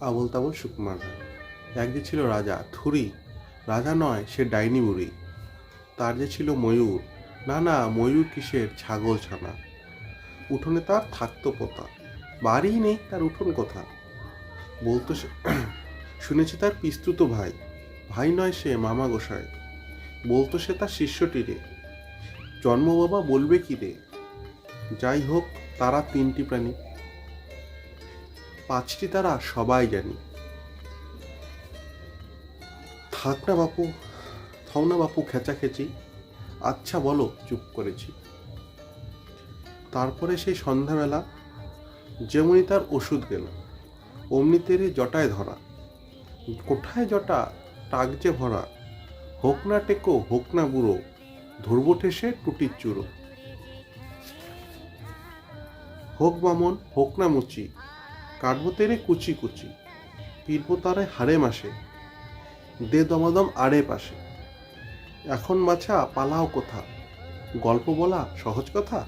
আবোল তাবোল সুকুমার রায়। এক যে ছিল রাজা, থুরি। রাজা নয়, সে ডাইনি বুড়ি। তার যে ছিল ময়ূর, না না, ময়ূর কিসের, ছাগল ছানা। উঠোনে তার থাকতো পোতা, বাড়িই নেই, তার উঠোন কোথা। বলতো সে শুনেছি তার পিস্তুত ভাই, ভাই নয় সে, মামা গোসাই। বলতো সে তার শিষ্যটি রে, জন্ম বাবা বলবে কি রে। যাই হোক, তারা তিনটি প্রাণী, পাঁচটি তারা সবাই জানি। থাক না বাপু, থাও না বাপু খেচাখেচি, আচ্ছা বলো, চুপ করেছি। তারপরে সেই সন্ধ্যাবেলা, যেমনি তার ওষুধ গেল, অমনি তেরে জটায় ধরা। কোঠায় জটা, টাক যে ভরা। হোক না টেকো, হোক না বুড়ো, ধরবো ঠেসে টুটির চুরো। হোক বামন, হোক না মুচি, কাটবো তেরে কুচি কুচি। পিটবো তারে হাড়ে মাসে, দে দমাদম আড়ে পাশে। এখন বাছা পালাও কোথা, গল্প বলা সহজ কথা।